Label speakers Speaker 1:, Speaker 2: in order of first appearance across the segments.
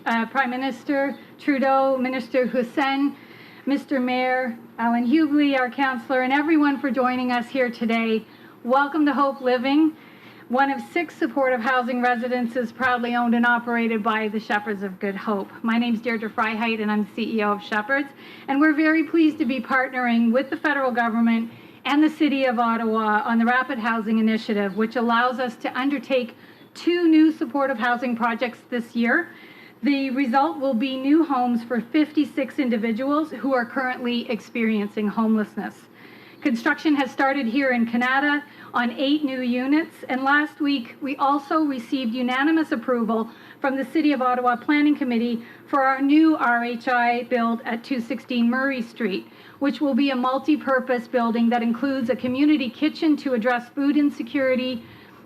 Speaker 1: Prime Minister Trudeau, Minister Hussein, Mr. Mayor, Alan Hughley, our councillor, and everyone for joining us here today. Welcome to Hope Living, one of 6 supportive housing residences proudly owned and operated by the Shepherds of Good Hope. My name is Deirdre Freiheit and I'm CEO of Shepherds, and we're very pleased to be partnering with the federal government and the City of Ottawa on the Rapid Housing Initiative, which allows us to undertake 2 new supportive housing projects this year. The result will be new homes for 56 individuals who are currently experiencing homelessness. Construction has started here in Kanata on 8 new units, and last week we also received unanimous approval from the City of Ottawa Planning Committee for our new RHI build at 216 Murray Street, which will be a multi-purpose building that includes a community kitchen to address food insecurity,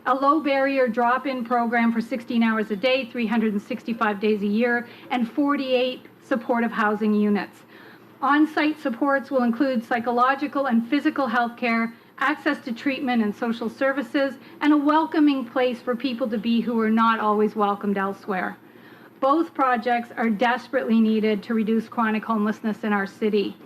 Speaker 1: a low-barrier drop-in program for 16 hours a day, 365 days a year, and 48 supportive housing units. On-site supports will include psychological and physical health care, access to treatment and social services, and a welcoming place for people to be who are not always welcomed elsewhere. Both projects are desperately needed to reduce chronic homelessness in our city.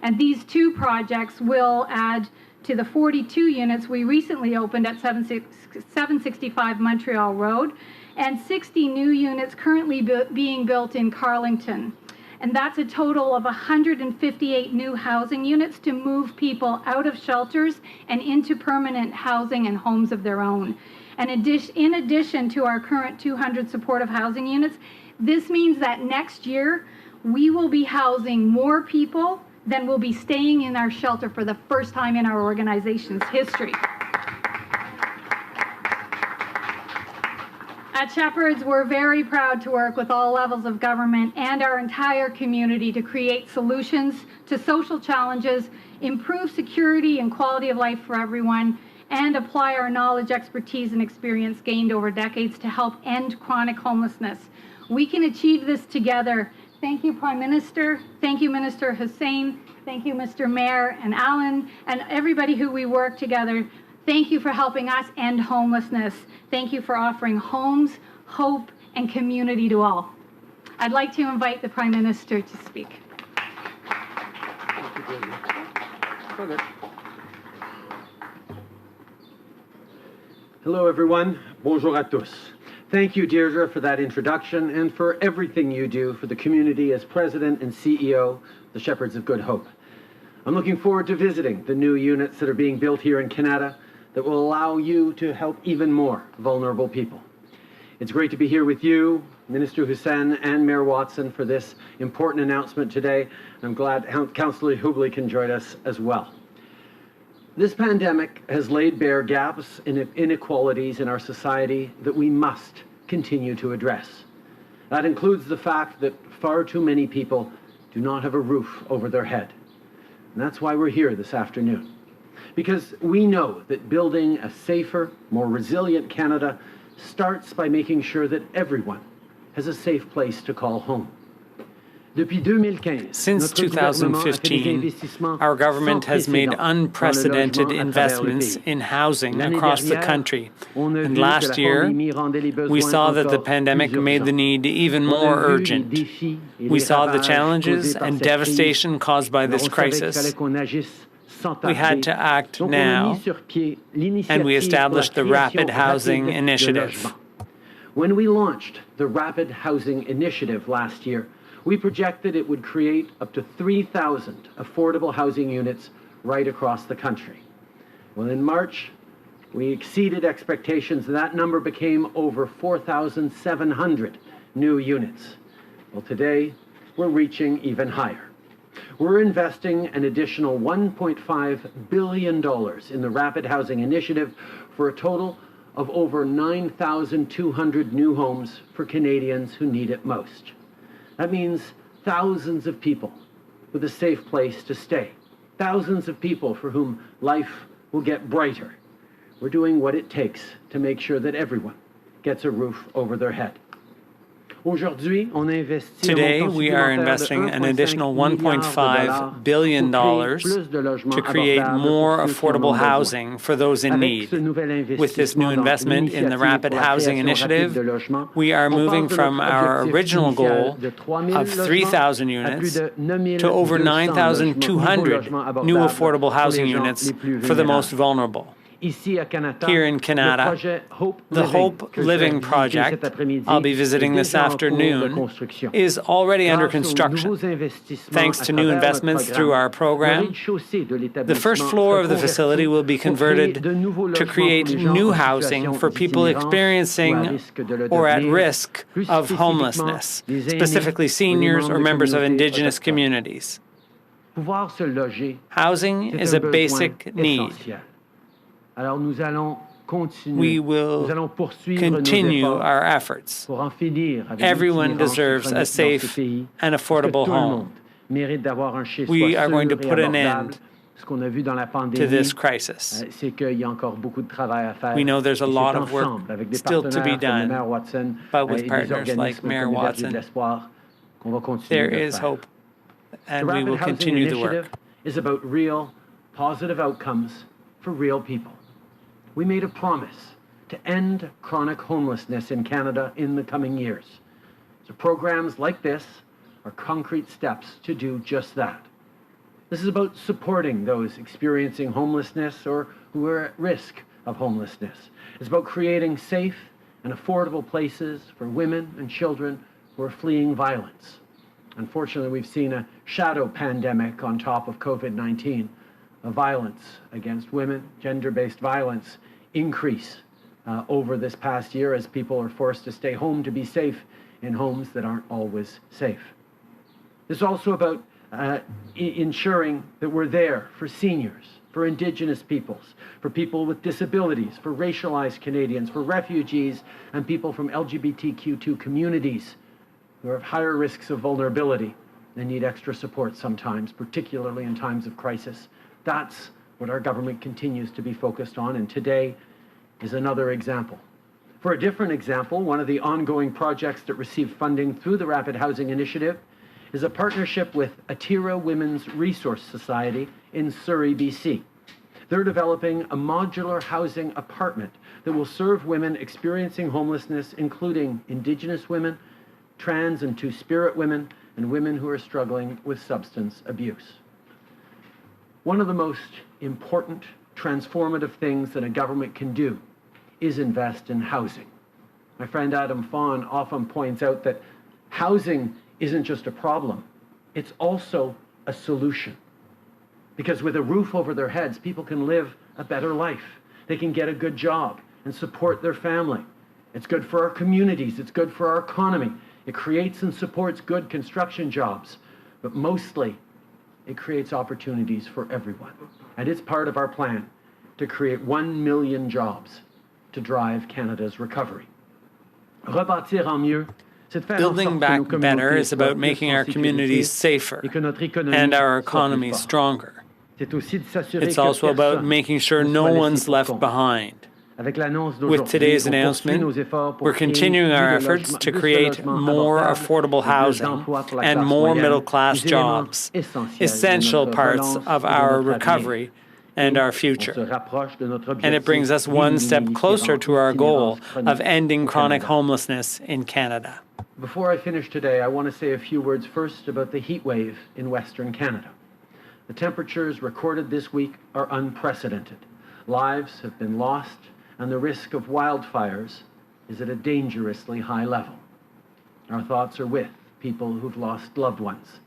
Speaker 1: And these 2 projects will add to the 42 units we recently opened at 765 Montreal Road, and 60 new units currently being built in Carlington. And that's a total of 158 new housing units to move people out of shelters and into permanent housing and homes of their own. And in addition to our current 200 supportive housing units, this means that next year we will be housing more people than will be staying in our shelter for the first time in our organization's history. At Shepherds, we're very proud to work with all levels of government and our entire community to create solutions to social challenges, improve security and quality of life for everyone, and apply our knowledge, expertise, and experience gained over decades to help end chronic homelessness. We can achieve this together. Thank you, Prime Minister. Thank you, Minister Hussein. Thank you, Mr. Mayor and Alan, and everybody who we work together. Thank you for helping us end homelessness. Thank you for offering homes, hope, and community to all. I'd like to invite the Prime Minister to speak.
Speaker 2: Hello, everyone. Bonjour à tous. Thank you, Deirdre, for that introduction and for everything you do for the community as President and CEO of the Shepherds of Good Hope. I'm looking forward to visiting the new units that are being built here in Kanata that will allow you to help even more vulnerable people. It's great to be here with you, Minister Hussein and Mayor Watson, for this important announcement today. I'm glad Councillor Hughley can join us as well. This pandemic has laid bare gaps and inequalities in our society that we must continue to address. That includes the fact that far too many people do not have a roof over their head. And that's why we're here this afternoon. Because we know that building a safer, more resilient Canada starts by making sure that everyone has a safe place to call home.
Speaker 3: Since 2015, our government has made unprecedented investments in housing across the country. And last year, we saw that the pandemic made the need even more urgent. We saw the challenges and devastation caused by this crisis. We had to act now, and we established the Rapid Housing Initiative.
Speaker 2: When we launched the Rapid Housing Initiative last year, we projected it would create up to 3,000 affordable housing units right across the country. Well, in March, we exceeded expectations. That number became over 4,700 new units. Well, today, we're reaching even higher. We're investing an additional $1.5 billion in the Rapid Housing Initiative for a total of over 9,200 new homes for Canadians who need it most. That means thousands of people with a safe place to stay, thousands of people for whom life will get brighter. We're doing what it takes to make sure that everyone gets a roof over their head.
Speaker 3: Today, we are investing an additional $1.5 billion to create more affordable housing for those in need. With this new investment in the Rapid Housing Initiative, we are moving from our original goal of 3,000 units to over 9,200 new affordable housing units for the most vulnerable. Here in Kanata, the Hope Living project, I'll be visiting this afternoon, is already under construction. Thanks to new investments through our program, the first floor of the facility will be converted to create new housing for people experiencing or at risk of homelessness, specifically seniors or members of Indigenous communities. Housing is a basic need. We will continue our efforts. Everyone deserves a safe and affordable home. We are going to put an end to this crisis. We know there's a lot of work still to be done, but with partners like Mayor Watson, there is hope, and we will continue the work.
Speaker 2: Is about real, positive outcomes for real people. We made a promise to end chronic homelessness in Canada in the coming years. So programs like this are concrete steps to do just that. This is about supporting those experiencing homelessness or who are at risk of homelessness. It's about creating safe and affordable places for women and children who are fleeing violence. Unfortunately, we've seen a shadow pandemic on top of COVID-19. Violence against women, gender-based violence, increase over this past year as people are forced to stay home to be safe in homes that aren't always safe. It's also about ensuring that we're there for seniors, for Indigenous peoples, for people with disabilities, for racialized Canadians, for refugees, and people from LGBTQ2 communities who have higher risks of vulnerability and need extra support sometimes, particularly in times of crisis. That's what our government continues to be focused on, and today is another example. For a different example, one of the ongoing projects that received funding through the Rapid Housing Initiative is a partnership with Atira Women's Resource Society in Surrey, BC. They're developing a modular housing apartment that will serve women experiencing homelessness, including Indigenous women, trans and two-spirit women, and women who are struggling with substance abuse. One of the most important, transformative things that a government can do is invest in housing. My friend Adam Fawn often points out that housing isn't just a problem, it's also a solution. Because with a roof over their heads, people can live a better life. They can get a good job and support their family. It's good for our communities, it's good for our economy. It creates and supports good construction jobs, but mostly it creates opportunities for everyone. And it's part of our plan to create 1 million jobs to drive Canada's recovery.
Speaker 3: Building back better is about making our communities safer and our economy stronger. It's also about making sure no one's left behind. With today's announcement, we're continuing our efforts to create more affordable housing and more middle-class jobs, essential parts of our recovery and our future. And it brings us one step closer to our goal of ending chronic homelessness in Canada.
Speaker 2: Before I finish today, I want to say a few words first about the heat wave in Western Canada. The temperatures recorded this week are unprecedented. Lives have been lost, and the risk of wildfires is at a dangerously high level. Our thoughts are with people who've lost loved ones.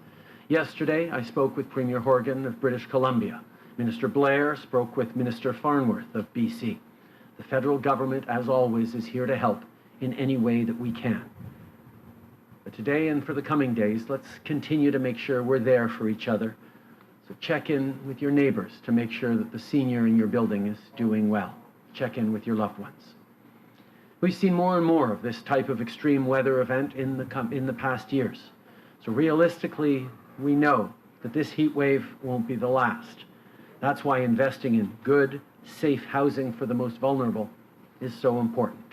Speaker 2: Yesterday, I spoke with Premier Horgan of British Columbia. Minister Blair spoke with Minister Farnworth of BC. The federal government, as always, is here to help in any way that we can. But today and for the coming days, let's continue to make sure we're there for each other. So check in with your neighbors to make sure that the senior in your building is doing well. Check in with your loved ones. We've seen more and more of this type of extreme weather event in the past years. So realistically, we know that this heat wave won't be the last. That's why investing in good, safe housing for the most vulnerable is so important.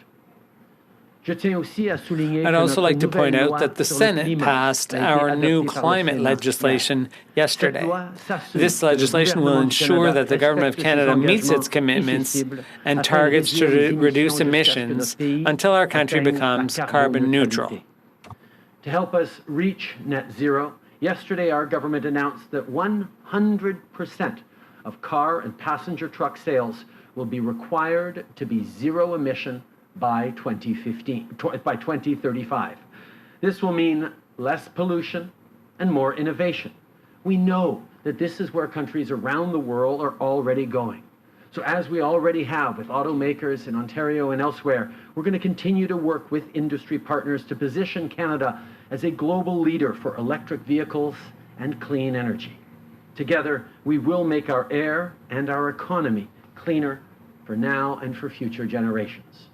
Speaker 3: I'd also like to point out that the Senate passed our new climate legislation yesterday. This legislation will ensure that the Government of Canada meets its commitments and targets to reduce emissions until our country becomes carbon neutral.
Speaker 2: To help us reach net zero, yesterday our government announced that 100% of car and passenger truck sales will be required to be zero emission by 2035. This will mean less pollution and more innovation. We know that this is where countries around the world are already going. So as we already have with automakers in Ontario and elsewhere, we're going to continue to work with industry partners to position Canada as a global leader for electric vehicles and clean energy. Together, we will make our air and our economy cleaner for now and for future generations.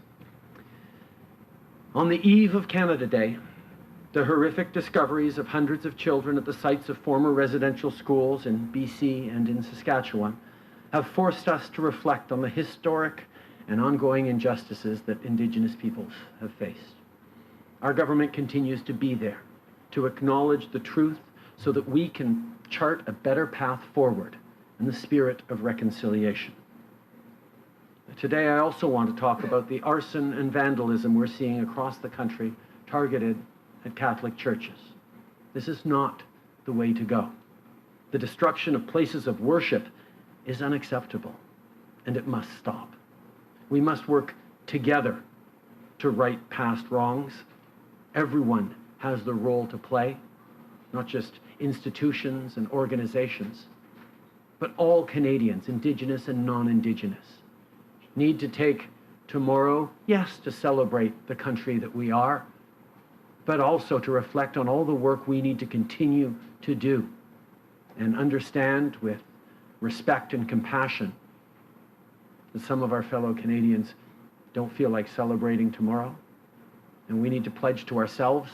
Speaker 2: On the eve of Canada Day, the horrific discoveries of hundreds of children at the sites of former residential schools in BC and in Saskatchewan have forced us to reflect on the historic and ongoing injustices that Indigenous peoples have faced. Our government continues to be there to acknowledge the truth so that we can chart a better path forward in the spirit of reconciliation. Today, I also want to talk about the arson and vandalism we're seeing across the country targeted at Catholic churches. This is not the way to go. The destruction of places of worship is unacceptable, and it must stop. We must work together to right past wrongs. Everyone has the role to play, not just institutions and organizations, but all Canadians, Indigenous and non-Indigenous, need to take tomorrow, yes, to celebrate the country that we are, but also to reflect on all the work we need to continue to do and understand with respect and compassion that some of our fellow Canadians don't feel like celebrating tomorrow. And we need to pledge to ourselves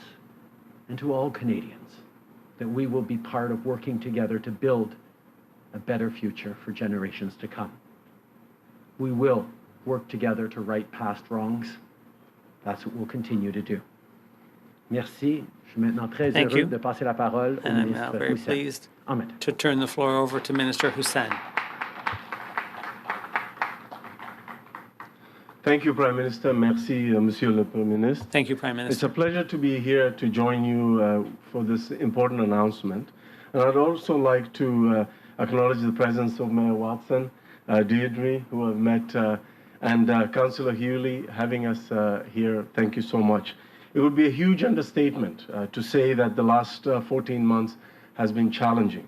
Speaker 2: and to all Canadians that we will be part of working together to build a better future for generations to come. We will work together to right past wrongs. That's what we'll continue to do. Merci. Je suis maintenant très heureux de passer la parole au
Speaker 3: ministre Hussein. And I'm now very pleased to turn the floor over to Minister Hussein.
Speaker 4: Thank you, Prime Minister. Merci, Monsieur le Premier Ministre.
Speaker 3: Thank you, Prime Minister.
Speaker 4: It's a pleasure to be here to join you for this important announcement. And I'd also like to acknowledge the presence of Mayor Watson, Deirdre, who I've met, and Councillor Hewley having us here. Thank you so much. It would be a huge understatement to say that the last 14 months has been challenging.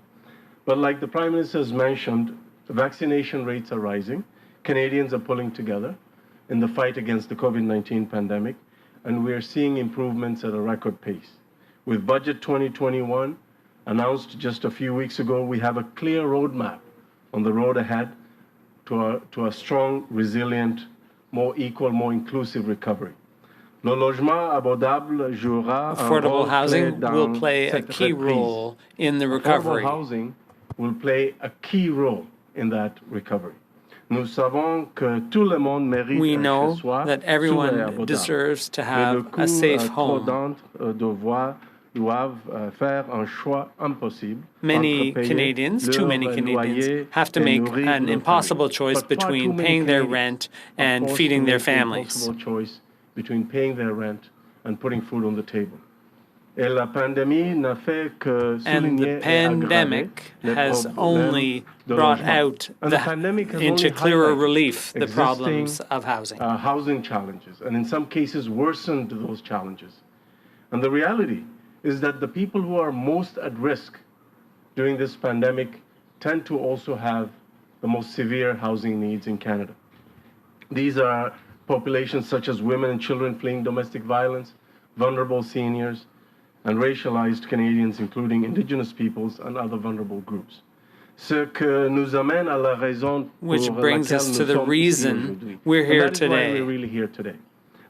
Speaker 4: But like the Prime Minister has mentioned, vaccination rates are rising. Canadians are pulling together in the fight against the COVID-19 pandemic, and we are seeing improvements at a record pace. With Budget 2021 announced just a few weeks ago, we have a clear roadmap on the road ahead to a strong, resilient, more equal, more inclusive recovery.
Speaker 3: Affordable housing will play a key role in the recovery.
Speaker 4: Affordable housing will play a key role in that recovery. We
Speaker 3: know that everyone deserves to have a safe home. Many Canadians, too many Canadians, have to make an impossible choice between paying their rent and feeding their families.
Speaker 4: Between paying their rent and putting food on the table. And
Speaker 3: the pandemic has only brought out into clearer relief the problems of housing.
Speaker 4: Housing challenges, and in some cases worsened those challenges. And the reality is that the people who are most at risk during this pandemic tend to also have the most severe housing needs in Canada. These are populations such as women and children fleeing domestic violence, vulnerable seniors, and racialized Canadians, including Indigenous peoples and other vulnerable groups.
Speaker 3: Which brings us to the reason we're here today.
Speaker 4: Why we're really here today.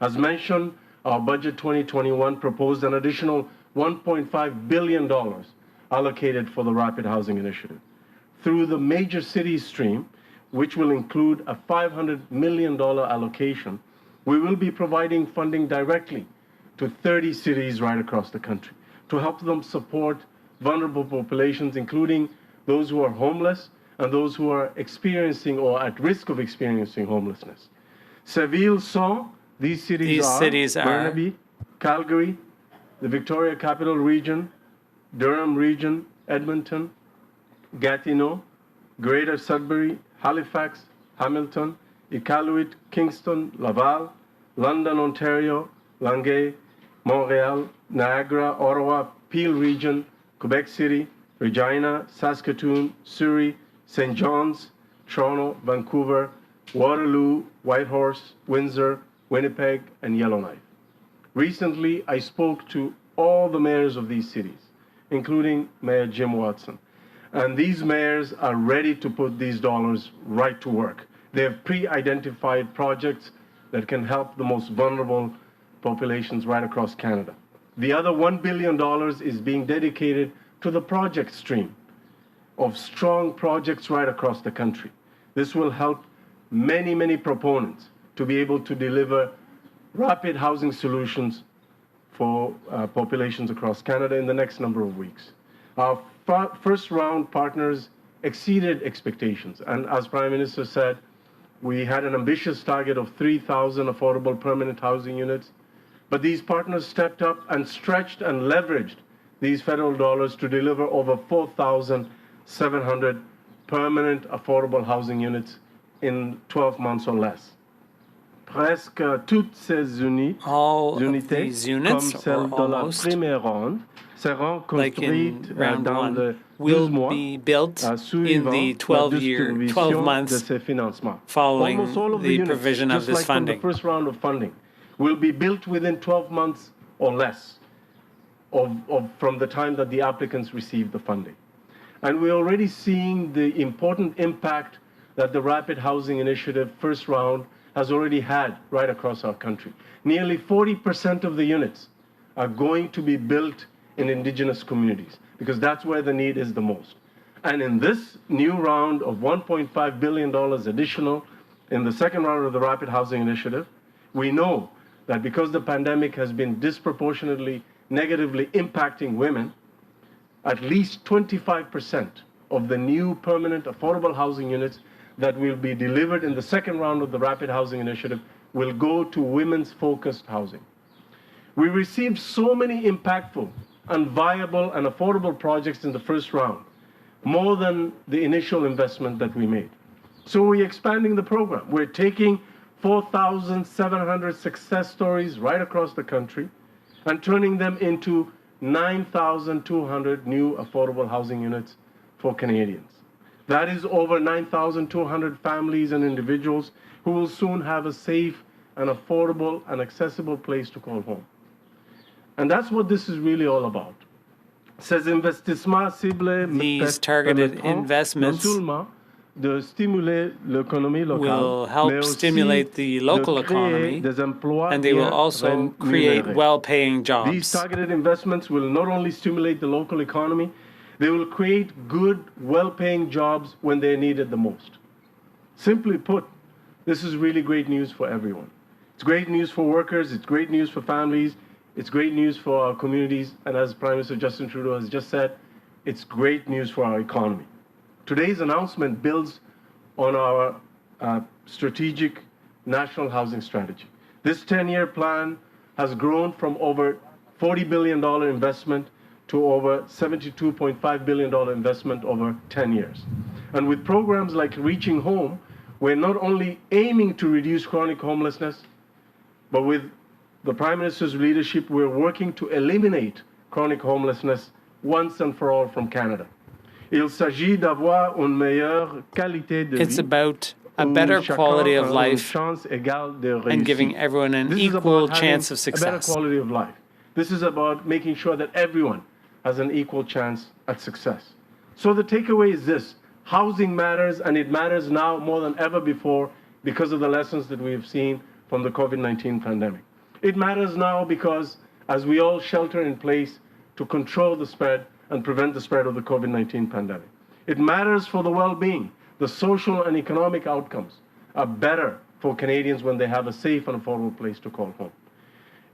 Speaker 4: As mentioned, our Budget 2021 proposed an additional $1.5 billion allocated for the Rapid Housing Initiative. Through the Major Cities stream, which will include a $500 million allocation, We will be providing funding directly to 30 cities right across the country to help them support vulnerable populations, including those who are homeless and those who are experiencing or at risk of experiencing homelessness. Seville sont, these cities are Burnaby, Calgary, the Victoria Capital Region, Durham Region, Edmonton, Gatineau, Greater Sudbury, Halifax, Hamilton, Iqaluit, Kingston, Laval, London, Ontario, Longueuil, Montreal, Niagara, Ottawa, Peel Region, Quebec City, Regina, Saskatoon, Surrey, St. John's, Toronto, Vancouver, Waterloo, Whitehorse, Windsor, Winnipeg, and Yellowknife. Recently, I spoke to all the mayors of these cities, including Mayor Jim Watson. And these mayors are ready to put these dollars right to work. They have pre-identified projects that can help the most vulnerable populations right across Canada. The other $1 billion is being dedicated to the project stream of strong projects right across the country. This will help many, many proponents to be able to deliver rapid housing solutions for populations across Canada in the next number of weeks. Our first round partners exceeded expectations, and as Prime Minister said, we had an ambitious target of 3,000 affordable permanent housing units, but these partners stepped up and stretched and leveraged these federal dollars to deliver over 4,700 permanent affordable housing units in 12 months or less. Presque toutes ces unités, comme celle de la première ronde, seront construites dans le
Speaker 3: will be built in the 12 months following the provision of this funding.
Speaker 4: The first round of funding will be built within 12 months or less from the time that the applicants receive the funding. And we're already seeing the important impact that the Rapid Housing Initiative first round has already had right across our country. Nearly 40% of the units are going to be built in Indigenous communities because that's where the need is the most. And in this new round of $1.5 billion additional in the second round of the Rapid Housing Initiative, we know that because the pandemic has been disproportionately negatively impacting women, at least 25% of the new permanent affordable housing units that will be delivered in the second round of the Rapid Housing Initiative will go to women's focused housing. We received so many impactful and viable and affordable projects in the first round, more than the initial investment that we made. So we're expanding the program. We're taking 4,700 success stories right across the country and turning them into 9,200 new affordable housing units for Canadians. That is over 9,200 families and individuals who will soon have a safe and affordable and accessible place to call home. And that's what this is really all about.
Speaker 3: These targeted investments will help stimulate the local economy, and they will also create well-paying jobs.
Speaker 4: These targeted investments will not only stimulate the local economy, they will create good, well-paying jobs when they're needed the most. Simply put, this is really great news for everyone. It's great news for workers, it's great news for families, it's great news for our communities, and as Prime Minister Justin Trudeau has just said, it's great news for our economy. Today's announcement builds on our strategic national housing strategy. This 10-year plan has grown from over $40 billion investment to over $72.5 billion investment over 10 years. And with programs like Reaching Home, we're not only aiming to reduce chronic homelessness, but with the Prime Minister's leadership, we're working to eliminate chronic homelessness once and for all from Canada.
Speaker 3: It's about a better quality of life and giving everyone an equal chance of success.
Speaker 4: Quality of life. This is about making sure that everyone has an equal chance at success. So the takeaway is this: housing matters, and it matters now more than ever before because of the lessons that we have seen from the COVID-19 pandemic. It matters now because as we all shelter in place to control the spread and prevent the spread of the COVID-19 pandemic. It matters for the well-being. The social and economic outcomes are better for Canadians when they have a safe and affordable place to call home.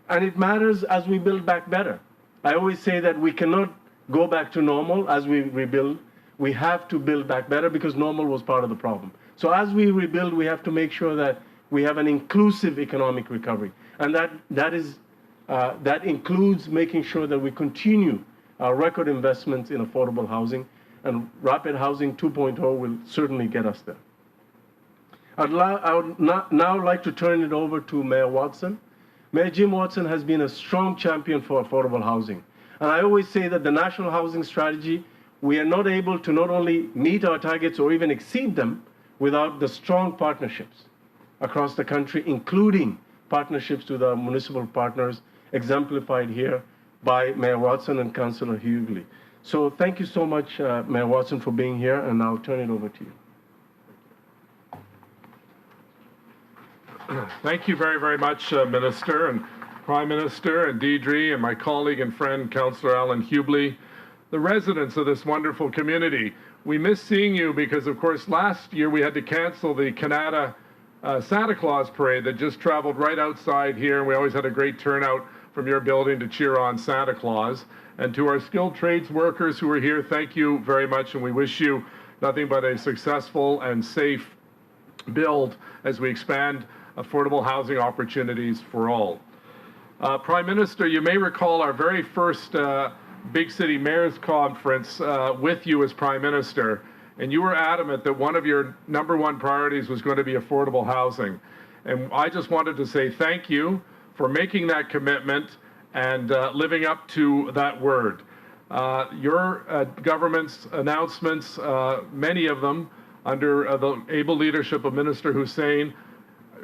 Speaker 4: And it matters as we build back better. I always say that we cannot go back to normal as we rebuild. We have to build back better because normal was part of the problem. So as we rebuild, we have to make sure that we have an inclusive economic recovery. And that includes making sure that we continue our record investments in affordable housing, and Rapid Housing 2.0 will certainly get us there. I would now like to turn it over to Mayor Watson. Mayor Jim Watson has been a strong champion for affordable housing. And I always say that the National Housing Strategy, we are not able to not only meet our targets or even exceed them without the strong partnerships across the country, including partnerships with our municipal partners, exemplified here by Mayor Watson and Councillor Hughley. So thank you so much, Mayor Watson, for being here, and I'll turn it over to you.
Speaker 5: Thank you very, very much, Minister and Prime Minister and Deidre and my colleague and friend, Councillor Alan Hughley, the residents of this wonderful community. We miss seeing you because, of course, last year we had to cancel the Kanata Santa Claus parade that just traveled right outside here. We always had a great turnout from your building to cheer on Santa Claus. And to our skilled trades workers who are here, thank you very much, and we wish you nothing but a successful and safe build as we expand affordable housing opportunities for all. Prime Minister, you may recall our very first Big City Mayors Conference with you as Prime Minister, and you were adamant that one of your #1 priorities was going to be affordable housing. And I just wanted to say thank you for making that commitment and living up to that word. Your government's announcements, many of them under the able leadership of Minister Hussein,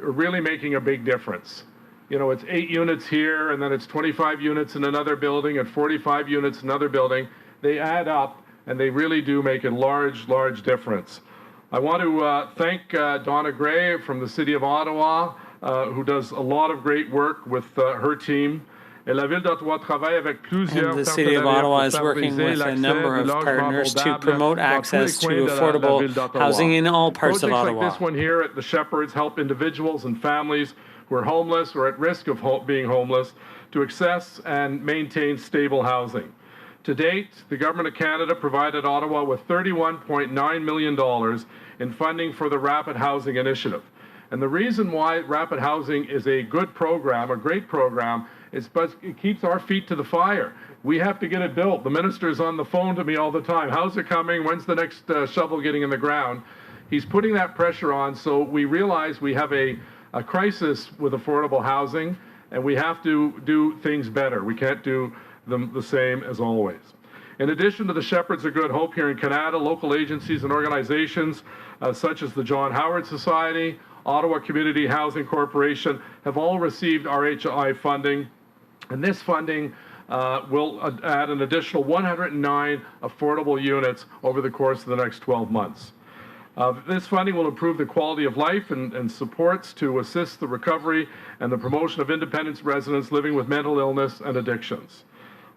Speaker 5: are really making a big difference. You know, it's 8 units here, and then it's 25 units in another building, and 45 units in another building. They add up, and they really do make a large, large difference. I want to thank Donna Gray from the City of Ottawa, who does a lot of great work with her team. And
Speaker 3: the City of Ottawa is working with a number of partners to promote access to affordable housing in all parts of Ottawa.
Speaker 5: Projects like this one here at the Shepherds help individuals and families who are homeless or at risk of being homeless to access and maintain stable housing. To date, the Government of Canada provided Ottawa with $31.9 million in funding for the Rapid Housing Initiative. And the reason why Rapid Housing is a good program, a great program, is because it keeps our feet to the fire. We have to get it built. The minister's on the phone to me all the time. How's it coming? When's the next shovel getting in the ground? He's putting that pressure on, so we realize we have a crisis with affordable housing, and we have to do things better. We can't do them the same as always. In addition to the Shepherds of Good Hope here in Kanata, local agencies and organizations such as the John Howard Society, Ottawa Community Housing Corporation have all received RHI funding, and this funding will add an additional 109 affordable units over the course of the next 12 months. This funding will improve the quality of life and supports to assist the recovery and the promotion of independent residents living with mental illness and addictions.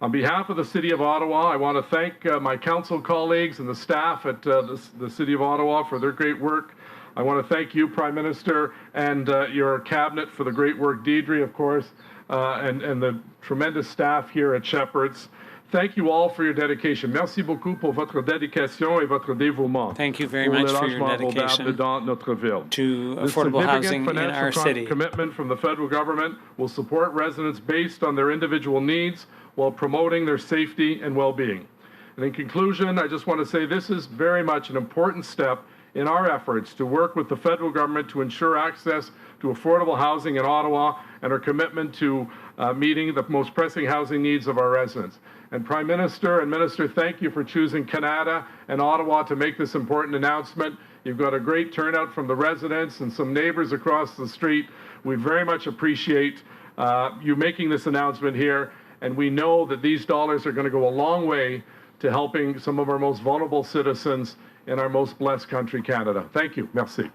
Speaker 5: On behalf of the City of Ottawa, I want to thank my council colleagues and the staff at the City of Ottawa for their great work. I want to thank you, Prime Minister, and your cabinet for the great work, Deidre, of course, and the tremendous staff here at Shepherds. Thank you all for your dedication. Merci beaucoup pour votre dédication et votre dévouement.
Speaker 3: Thank you very much for your dedication to affordable housing in our city.
Speaker 5: Commitment from the federal government will support residents based on their individual needs while promoting their safety and well-being. And in conclusion, I just want to say this is very much an important step in our efforts to work with the federal government to ensure access to affordable housing in Ottawa and our commitment to meeting the most pressing housing needs of our residents. And Prime Minister and Minister, thank you for choosing Kanata and Ottawa to make this important announcement. You've got a great turnout from the residents and some neighbors across the street. We very much appreciate you making this announcement here, and we know that these dollars are going to go a long way to helping some of our most vulnerable citizens in our most blessed country, Canada. Thank you. Merci.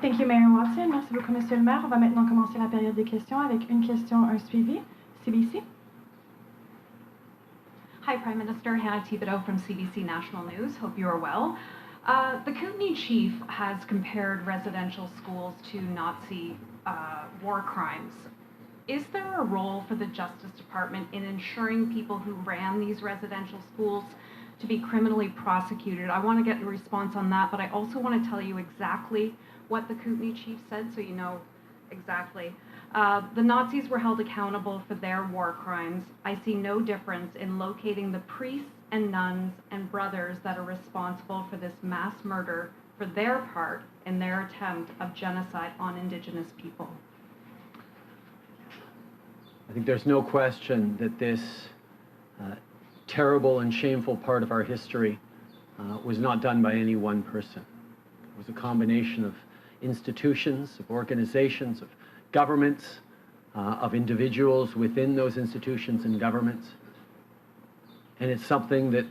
Speaker 6: Thank you, Mayor Watson. Merci beaucoup, Monsieur le Maire. On va maintenant commencer la période des questions avec une question, un suivi. CBC.
Speaker 7: Hi, Prime Minister. Hannah Thibodeau from CBC National News. Hope you are well. The Kootenai chief has compared residential schools to Nazi war crimes. Is there a role for the Justice Department in ensuring people who ran these residential schools to be criminally prosecuted? I want to get a response on that, but I also want to tell you exactly what the Kootenai chief said so you know exactly. The Nazis were held accountable for their war crimes. I see no difference in locating the priests and nuns and brothers that are responsible for this mass murder for their part in their attempt of genocide on Indigenous people.
Speaker 2: I think there's no question that this terrible and shameful part of our history was not done by any one person. It was a combination of institutions, of organizations, of governments, of individuals within those institutions and governments. And it's something that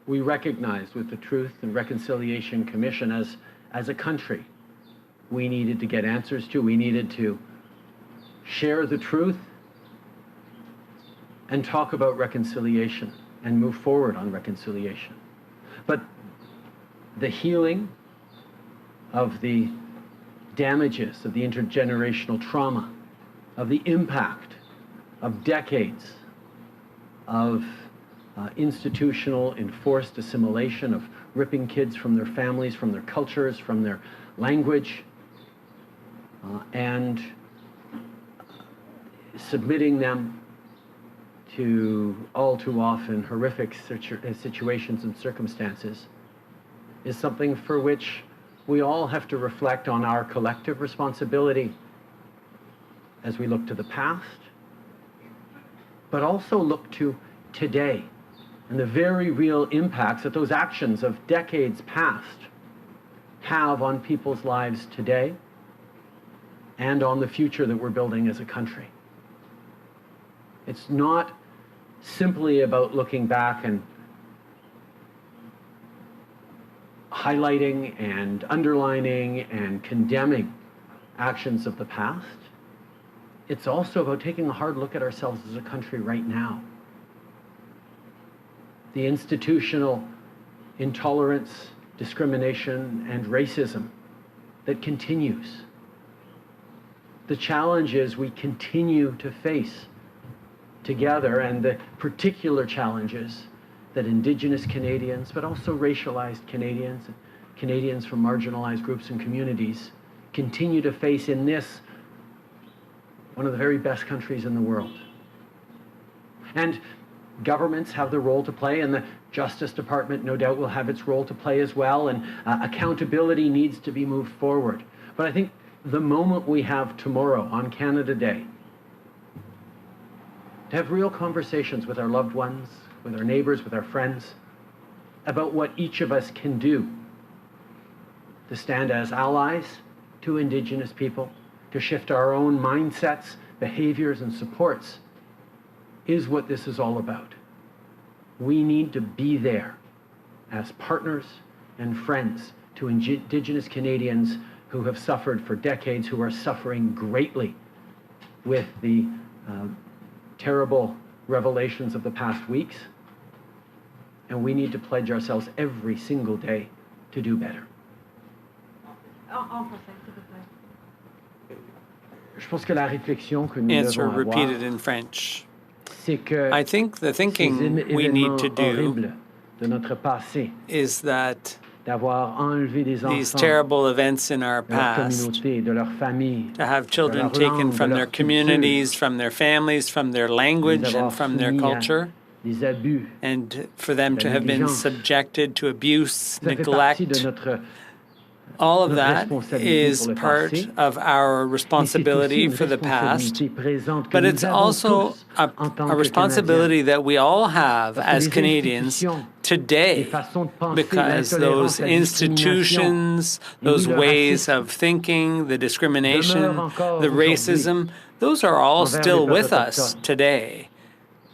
Speaker 2: we recognize with the Truth and Reconciliation Commission as a country. We needed to get answers to. We needed to share the truth and talk about reconciliation and move forward on reconciliation. But the healing of the damages, of the intergenerational trauma, of the impact of decades of institutional enforced assimilation, of ripping kids from their families, from their cultures, from their language, and submitting them to all too often horrific situations and circumstances is something for which we all have to reflect on our collective responsibility as we look to the past, but also look to today and the very real impacts that those actions of decades past have on people's lives today and on the future that we're building as a country. It's not simply about looking back and highlighting and underlining and condemning actions of the past. It's also about taking a hard look at ourselves as a country right now. The institutional intolerance, discrimination, and racism that continues. The challenges we continue to face together, and the particular challenges that Indigenous Canadians, but also racialized Canadians, Canadians from marginalized groups and communities continue to face in this, one of the very best countries in the world. And governments have the role to play, and the Justice Department no doubt will have its role to play as well, and accountability needs to be moved forward. But I think the moment we have tomorrow on Canada Day, to have real conversations with our loved ones, with our neighbors, with our friends, about what each of us can do to stand as allies to Indigenous people, to shift our own mindsets, behaviors, and supports, is what this is all about. We need to be there as partners and friends to Indigenous Canadians who have suffered for decades, who are suffering greatly with the terrible revelations of the past weeks. And we need to pledge ourselves every single day to do better. Je pense que la réflexion que nous
Speaker 3: Answer
Speaker 2: devons
Speaker 3: repeated
Speaker 2: avoir,
Speaker 3: in French.
Speaker 2: c'est que
Speaker 3: I think the thinking
Speaker 2: ces
Speaker 3: we need
Speaker 2: événements
Speaker 3: to do
Speaker 2: horribles de notre passé,
Speaker 3: is that
Speaker 2: d'avoir enlevé des
Speaker 3: these
Speaker 2: enfants
Speaker 3: terrible events in our
Speaker 2: de leur
Speaker 3: past,
Speaker 2: communauté, de leur famille,
Speaker 3: to have
Speaker 2: de
Speaker 3: children
Speaker 2: leur
Speaker 3: taken
Speaker 2: langue,
Speaker 3: from
Speaker 2: de
Speaker 3: their
Speaker 2: leur
Speaker 3: communities,
Speaker 2: culture,
Speaker 3: from their families, from their language,
Speaker 2: les
Speaker 3: and
Speaker 2: avoir
Speaker 3: from their
Speaker 2: soumis à
Speaker 3: culture,
Speaker 2: des abus,
Speaker 3: and for them
Speaker 2: la
Speaker 3: to have been
Speaker 2: négligence.
Speaker 3: subjected to abuse,
Speaker 2: Ça fait partie de
Speaker 3: neglect.
Speaker 2: notre
Speaker 3: All of
Speaker 2: notre
Speaker 3: that
Speaker 2: responsabilité
Speaker 3: is
Speaker 2: pour le
Speaker 3: part
Speaker 2: passé,
Speaker 3: of our
Speaker 2: mais c'est aussi
Speaker 3: responsibility
Speaker 2: une
Speaker 3: for the past,
Speaker 2: responsabilité présente que
Speaker 3: but
Speaker 2: nous
Speaker 3: it's
Speaker 2: avons
Speaker 3: also
Speaker 2: tous
Speaker 3: a
Speaker 2: en tant
Speaker 3: a
Speaker 2: que
Speaker 3: responsibility
Speaker 2: Canadiens.
Speaker 3: that we all have
Speaker 2: Parce que
Speaker 3: as
Speaker 2: les
Speaker 3: Canadians
Speaker 2: institutions, les
Speaker 3: today,
Speaker 2: façons de penser,
Speaker 3: because
Speaker 2: l'intolérance,
Speaker 3: those
Speaker 2: la discrimination,
Speaker 3: institutions,
Speaker 2: et oui,
Speaker 3: those
Speaker 2: le
Speaker 3: ways
Speaker 2: racisme
Speaker 3: of thinking, the discrimination,
Speaker 2: demeurent encore
Speaker 3: the
Speaker 2: aujourd'hui
Speaker 3: racism, those are all
Speaker 2: envers
Speaker 3: still
Speaker 2: les peuples
Speaker 3: with us
Speaker 2: autochtones,
Speaker 3: today,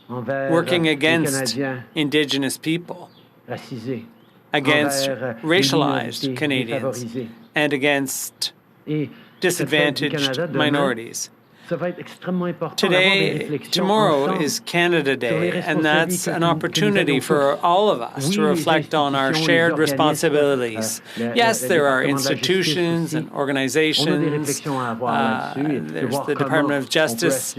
Speaker 2: envers
Speaker 3: working
Speaker 2: les
Speaker 3: against
Speaker 2: Canadiens
Speaker 3: Indigenous people,
Speaker 2: racisés,
Speaker 3: against
Speaker 2: envers les
Speaker 3: racialized
Speaker 2: minorités
Speaker 3: Canadians,
Speaker 2: défavorisées.
Speaker 3: and against
Speaker 2: Et ça fait du
Speaker 3: disadvantaged
Speaker 2: Canada demain
Speaker 3: minorities. Tomorrow is Canada Day, and that's an opportunity for all of us to reflect on our shared responsibilities. Yes, there are institutions and organizations, there's the Department of Justice.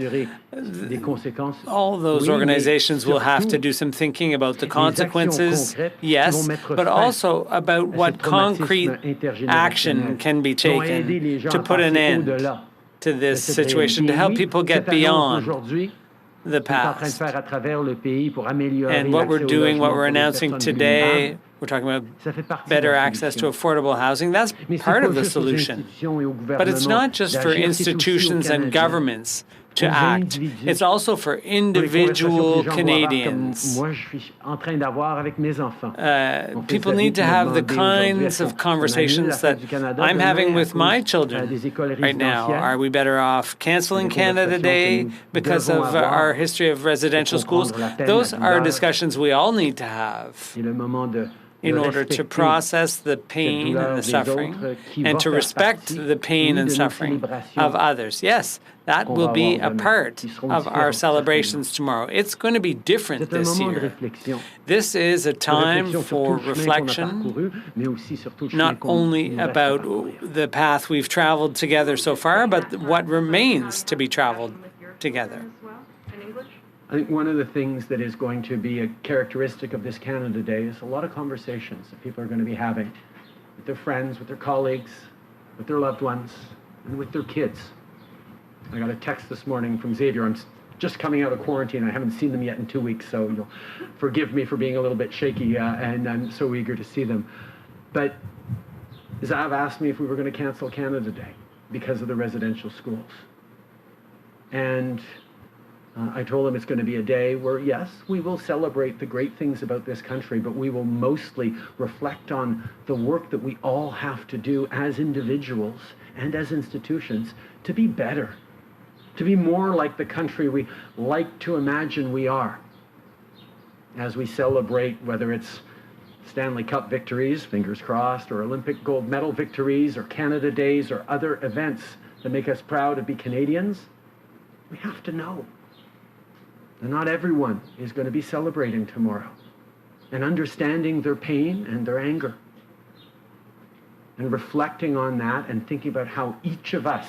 Speaker 3: All those organizations will have to do some thinking about the consequences, yes, but also about what concrete action can be taken to put an end to this situation, to help people get beyond the past. And what we're doing, what we're announcing today, we're talking about better access to affordable housing. That's part of the solution. But it's not just for institutions and governments to act. It's also for individual Canadians. People need to have the kinds of conversations that I'm having with my children right now. Are we better off canceling Canada Day because of our history of residential schools? Those are discussions we all need to have in order to process the pain and the suffering and to respect the pain and suffering of others. Yes, that will be a part of our celebrations tomorrow. It's going to be different this year. This is a time for reflection, not only about the path we've traveled together so far, but what remains to be traveled together.
Speaker 2: I think one of the things that is going to be a characteristic of this Canada Day is a lot of conversations that people are going to be having with their friends, with their colleagues, with their loved ones, and with their kids. I got a text this morning from Xavier. I'm just coming out of quarantine. I haven't seen them yet in 2 weeks, so you'll forgive me for being a little bit shaky, and I'm so eager to see them. But Zav asked me if we were going to cancel Canada Day because of the residential schools. And I told him it's going to be a day where, yes, we will celebrate the great things about this country, but we will mostly reflect on the work that we all have to do as individuals and as institutions to be better, to be more like the country we like to imagine we are. As we celebrate, whether it's Stanley Cup victories, fingers crossed, or Olympic gold medal victories, or Canada Days, or other events that make us proud to be Canadians, we have to know and not everyone is going to be celebrating tomorrow, and understanding their pain and their anger, and reflecting on that and thinking about how each of us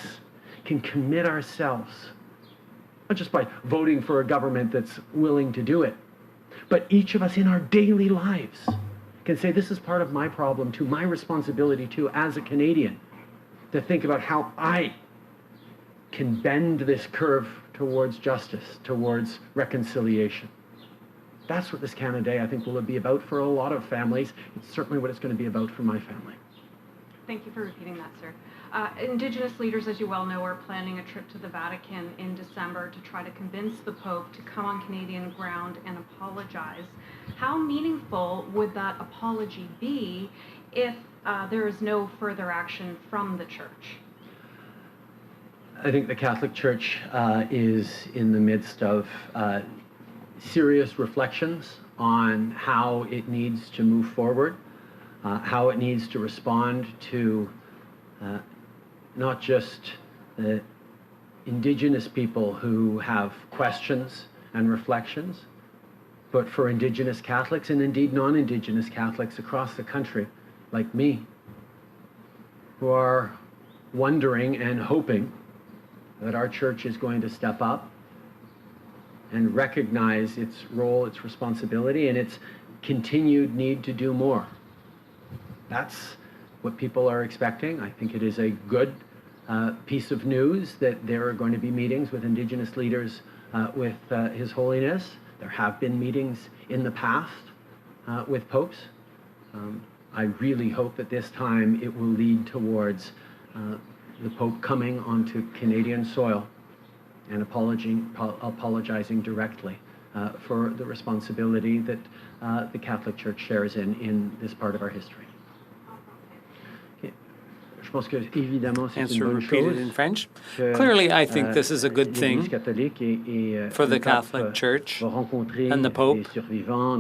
Speaker 2: can commit ourselves, not just by voting for a government that's willing to do it, but each of us in our daily lives can say, this is part of my problem too, my responsibility too, as a Canadian, to think about how I can bend this curve towards justice, towards reconciliation. That's what this Canada Day, I think, will be about for a lot of families. It's certainly what it's going to be about for my family.
Speaker 7: Thank you for repeating that, sir. Indigenous leaders, as you well know, are planning a trip to the Vatican in December to try to convince the Pope to come on Canadian ground and apologize. How meaningful would that apology be if there is no further action from the Church?
Speaker 2: I think the Catholic Church is in the midst of serious reflections on how it needs to move forward, how it needs to respond to not just the Indigenous people who have questions and reflections, but for Indigenous Catholics and indeed non-Indigenous Catholics across the country, like me, who are wondering and hoping that our church is going to step up and recognize its role, its responsibility, and its continued need to do more. That's what people are expecting. I think it is a good piece of news that there are going to be meetings with Indigenous leaders with His Holiness. There have been meetings in the past with popes. I really hope that this time it will lead towards the Pope coming onto Canadian soil and apologizing directly for the responsibility that the Catholic Church shares in this part of our history.
Speaker 3: Answer repeated in French. Clearly, I think this is a good thing for the Catholic Church and the Pope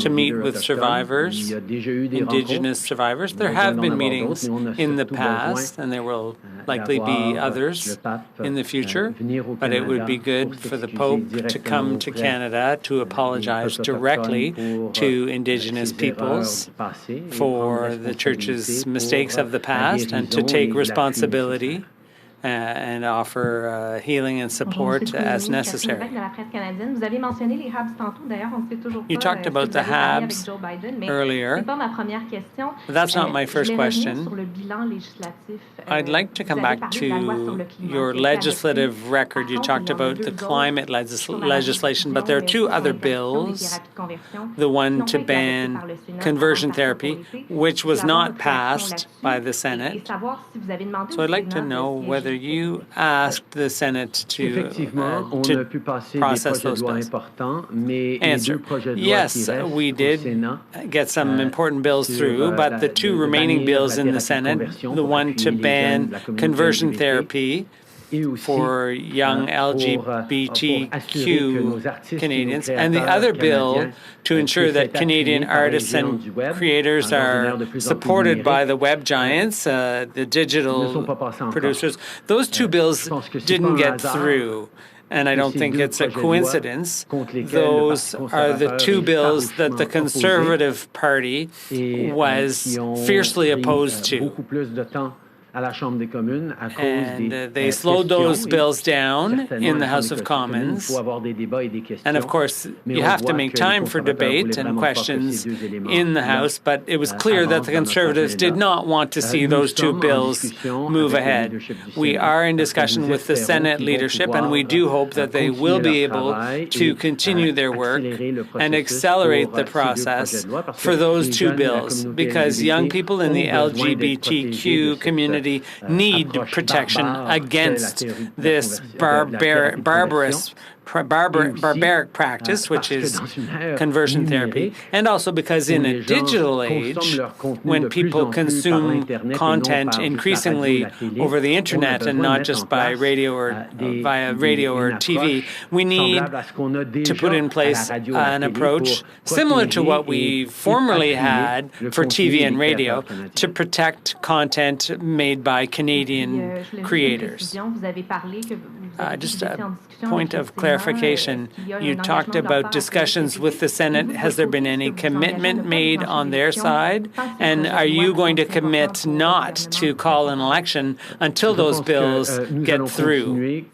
Speaker 3: to meet with survivors, Indigenous survivors. There have been meetings in the past, and there will likely be others in the future, but it would be good for the Pope to come to Canada to apologize directly to Indigenous peoples for the Church's mistakes of the past and to take responsibility and offer healing and support as necessary. You talked about the HABs earlier, but that's not my first question. I'd like to come back to your legislative record. You talked about the climate legislation, but there are two other bills, the one to ban conversion therapy, which was not passed by the Senate. So I'd like to know whether you asked the Senate to process those bills. Answer: yes, we did get some important bills through, but the two remaining bills in the Senate, the one to ban conversion therapy for young LGBTQ Canadians, and the other bill to ensure that Canadian artists and creators are supported by the web giants, the digital producers. Those two bills didn't get through. And I don't think it's a coincidence. Those are the two bills that the Conservative Party was fiercely opposed to. And they slowed those bills down in the House of Commons. And of course, you have to make time for debate and questions in the House, but it was clear that the Conservatives did not want to see those two bills move ahead. We are in discussion with the Senate leadership, and we do hope that they will be able to continue their work and accelerate the process for those two bills, because young people in the LGBTQ community need protection against this barbaric practice, which is conversion therapy, and also because in a digital age, when people consume content increasingly over the internet and not just by radio or via radio or TV, we need to put in place an approach similar to what we formerly had for TV and radio to protect content made by Canadian creators. Just a point of clarification. You talked about discussions with the Senate. Has there been any commitment made on their side? And are you going to commit not to call an election until those bills get through?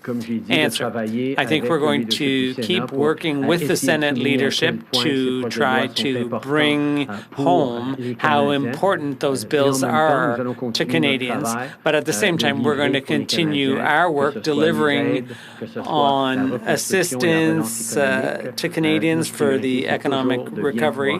Speaker 3: Answer: I think we're going to keep working with the Senate leadership to try to bring home how important those bills are to Canadians. But at the same time, we're going to continue our work delivering on assistance to Canadians for the economic recovery.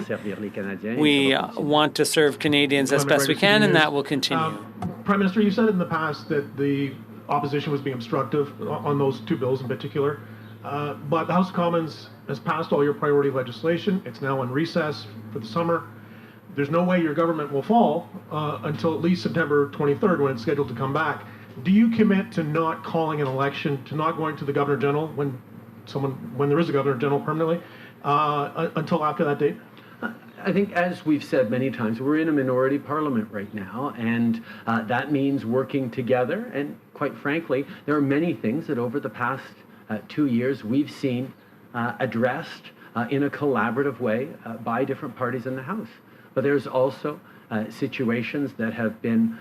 Speaker 3: We want to serve Canadians as best we can, and that will continue.
Speaker 8: Prime Minister, you said in the past that the opposition was being obstructive on those two bills in particular, but the House of Commons has passed all your priority legislation. It's now on recess for the summer. There's no way your government will fall until at least September 23rd, when it's scheduled to come back. Do you commit to not calling an election, to not going to the Governor General when there is a Governor General permanently, until after that date?
Speaker 2: I think, as we've said many times, we're in a minority parliament right now, and that means working together. And quite frankly, there are many things that over the past 2 years we've seen addressed in a collaborative way by different parties in the House. But there's also situations that have been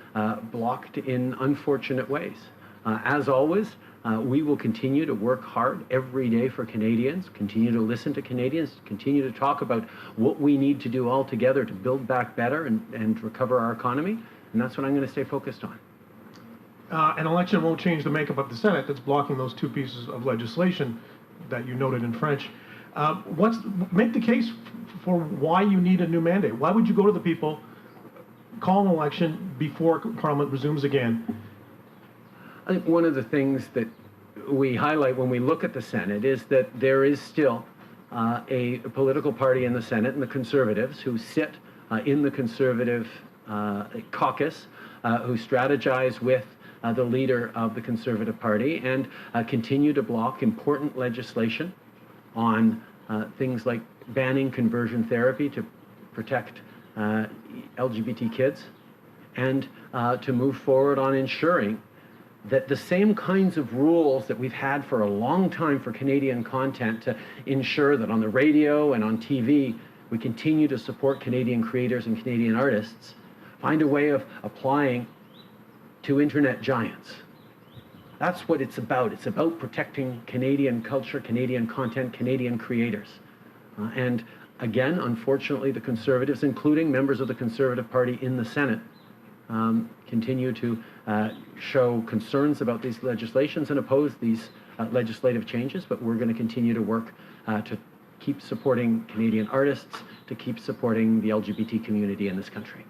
Speaker 2: blocked in unfortunate ways. As always, we will continue to work hard every day for Canadians, continue to listen to Canadians, continue to talk about what we need to do all together to build back better and recover our economy, and that's what I'm going to stay focused on.
Speaker 8: An election won't change the makeup of the Senate that's blocking those two pieces of legislation that you noted in French. Make the case for why you need a new mandate. Why would you go to the people, call an election before Parliament resumes again?
Speaker 2: I think one of the things that we highlight when we look at the Senate is that there is still a political party in the Senate, and the Conservatives, who sit in the Conservative caucus, who strategize with the leader of the Conservative Party and continue to block important legislation on things like banning conversion therapy to protect LGBT kids, and to move forward on ensuring that the same kinds of rules that we've had for a long time for Canadian content, to ensure that on the radio and on TV we continue to support Canadian creators and Canadian artists, find a way of applying to internet giants. That's what it's about. It's about protecting Canadian culture, Canadian content, Canadian creators. And again, unfortunately, the Conservatives, including members of the Conservative Party in the Senate, continue to show concerns about these legislations and oppose these legislative changes, but we're going to continue to work to keep supporting Canadian artists, to keep supporting the LGBT community in this country.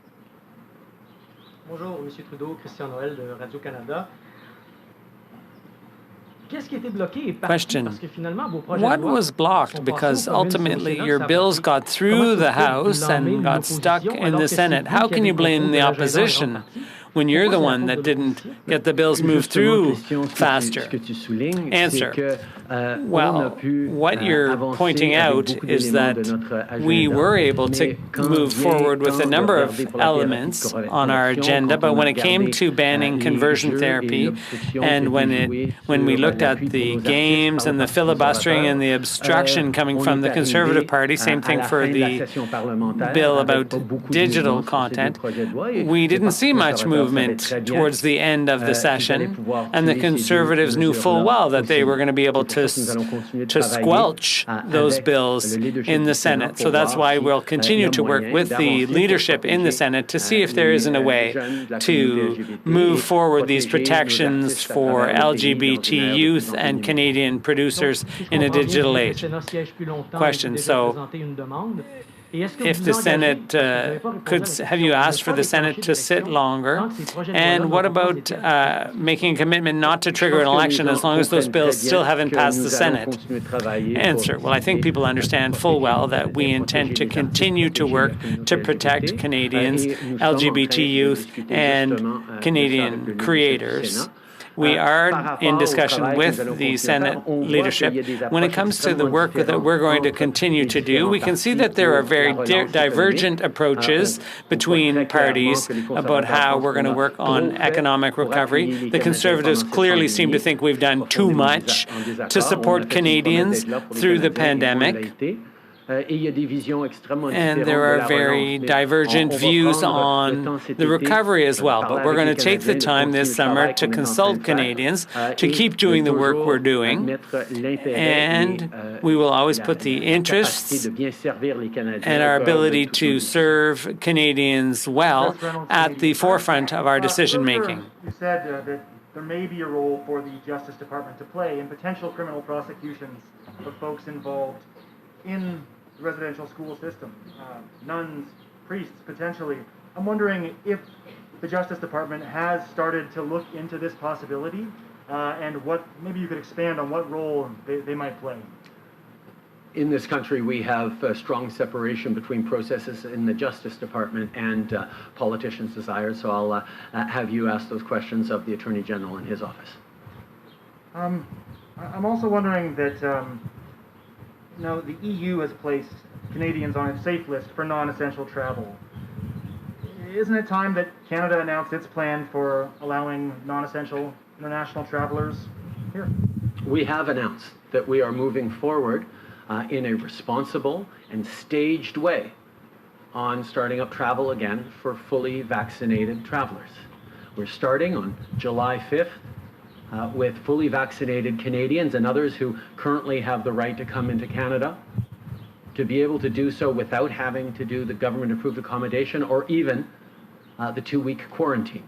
Speaker 9: Bonjour, Monsieur Trudeau, Christian Noël de Radio-Canada.
Speaker 3: Question. What was blocked? Because ultimately your bills got through the House and got stuck in the Senate. How can you blame the opposition when you're the one that didn't get the bills moved through faster? Answer. Well, what you're pointing out is that we were able to move forward with a number of elements on our agenda, but when it came to banning conversion therapy, and when we looked at the games and the filibustering and the obstruction coming from the Conservative Party, same thing for the bill about digital content, we didn't see much movement towards the end of the session, and the Conservatives knew full well that they were going to be able to squelch those bills in the Senate. So that's why we'll continue to work with the leadership in the Senate to see if there isn't a way to move forward these protections for LGBT youth and Canadian producers in a digital age. Question. So if the Senate have you asked for the Senate to sit longer? And what about making a commitment not to trigger an election as long as those bills still haven't passed the Senate? Answer. Well, I think people understand full well that we intend to continue to work to protect Canadians, LGBT youth, and Canadian creators. We are in discussion with the Senate leadership. When it comes to the work that we're going to continue to do, we can see that there are very divergent approaches between parties about how we're going to work on economic recovery. The Conservatives clearly seem to think we've done too much to support Canadians through the pandemic. And there are very divergent views on the recovery as well. But we're going to take the time this summer to consult Canadians, to keep doing the work we're doing. And we will always put the interests and our ability to serve Canadians well at the forefront of our decision making.
Speaker 10: You said that there may be a role for the Justice Department to play in potential criminal prosecutions of folks involved in the residential school system, nuns, priests, potentially. I'm wondering if the Justice Department has started to look into this possibility, and what, maybe you could expand on what role they might play.
Speaker 2: In this country, we have a strong separation between processes in the Justice Department and politicians' desires, so I'll have you ask those questions of the Attorney General in his office.
Speaker 10: I'm also wondering that now, the EU has placed Canadians on its safe list for non-essential travel. Isn't it time that Canada announced its plan for allowing non-essential international travelers here?
Speaker 2: We have announced that we are moving forward in a responsible and staged way on starting up travel again for fully vaccinated travelers. We're starting on July 5th. With fully vaccinated Canadians and others who currently have the right to come into Canada, to be able to do so without having to do the government-approved accommodation or even the 2-week quarantine.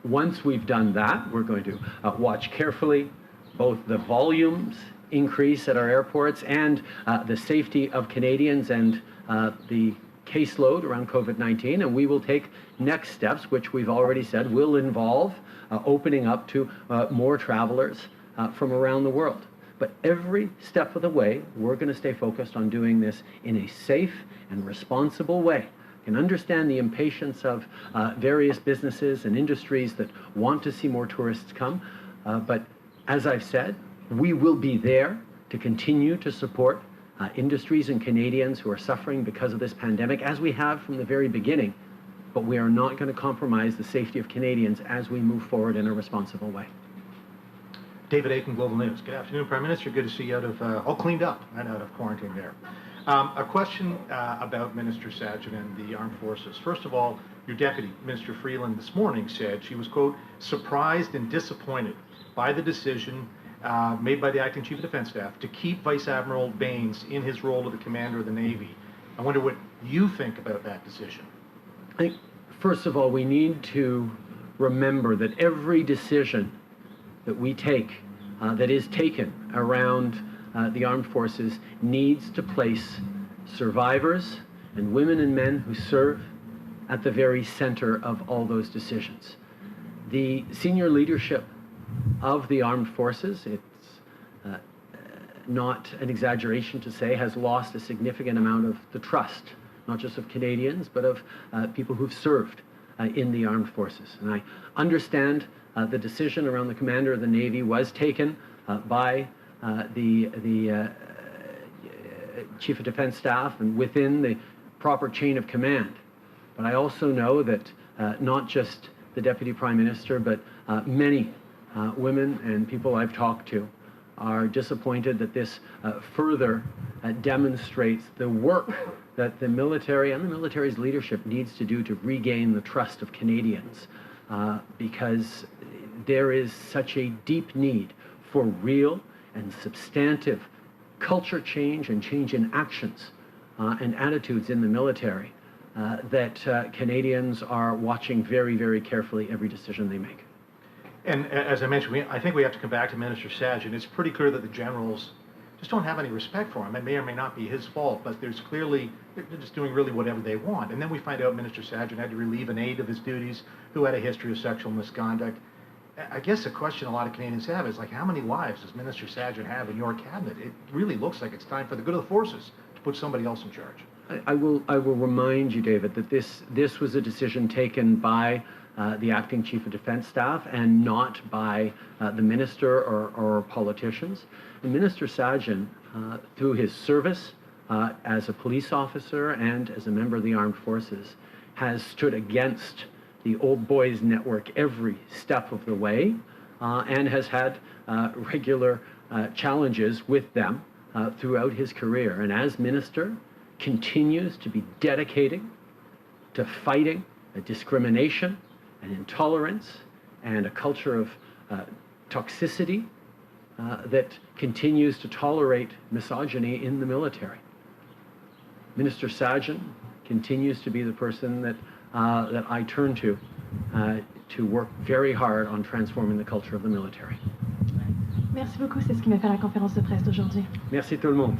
Speaker 2: Once we've done that, we're going to watch carefully both the volumes increase at our airports and the safety of Canadians and the caseload around COVID-19, and we will take next steps, which we've already said will involve opening up to more travelers from around the world. But every step of the way, we're going to stay focused on doing this in a safe and responsible way can understand the impatience of various businesses and industries that want to see more tourists come. But as I've said, we will be there to continue to support industries and Canadians who are suffering because of this pandemic, as we have from the very beginning. But we are not going to compromise the safety of Canadians as we move forward in a responsible way.
Speaker 11: David Aiken, Global News. Good afternoon, Prime Minister. Good to see you out of, all cleaned up and out of quarantine there. A question about Minister Sajjan and the armed forces. First of all, your deputy, Minister Freeland, this morning said she was, quote, surprised and disappointed by the decision made by the Acting Chief of Defence Staff to keep Vice Admiral Baines in his role of the Commander of the Navy. I wonder what you think about that decision.
Speaker 2: I think, first of all, we need to remember that every decision that we take, that is taken around the armed forces, needs to place survivors and women and men who serve at the very center of all those decisions. The senior leadership of the armed forces, it's not an exaggeration to say, has lost a significant amount of the trust, not just of Canadians, but of people who've served in the armed forces. And I understand the decision around the Commander of the Navy was taken by the Chief of Defence Staff and within the proper chain of command. But I also know that not just the Deputy Prime Minister, but many women and people I've talked to are disappointed that this further demonstrates the work that the military and the military's leadership needs to do to regain the trust of Canadians, because there is such a deep need for real and substantive culture change and change in actions and attitudes in the military that Canadians are watching very, very carefully every decision they make.
Speaker 11: And as I mentioned, I think we have to come back to Minister Sajjan. It's pretty clear that the generals just don't have any respect for him. It may or may not be his fault, but there's clearly, they're just doing really whatever they want. And then we find out Minister Sajjan had to relieve an aide of his duties who had a history of sexual misconduct. I guess the question a lot of Canadians have is, like, how many lives does Minister Sajjan have in your cabinet? It really looks like it's time for the good of the forces to put somebody else in charge.
Speaker 2: I will remind you, David, that this was a decision taken by the Acting Chief of Defence Staff and not by the Minister or politicians. And Minister Sajjan, through his service as a police officer and as a member of the armed forces, has stood against the Old Boys Network every step of the way and has had regular challenges with them throughout his career. And as minister, continues to be dedicated to fighting discrimination and intolerance and a culture of toxicity that continues to tolerate misogyny in the military. Minister Sajjan continues to be the person that I turn to work very hard on transforming the culture of the military.
Speaker 6: Merci beaucoup, c'est ce qui m'a fait la conférence de presse d'aujourd'hui.
Speaker 2: Merci tout le monde.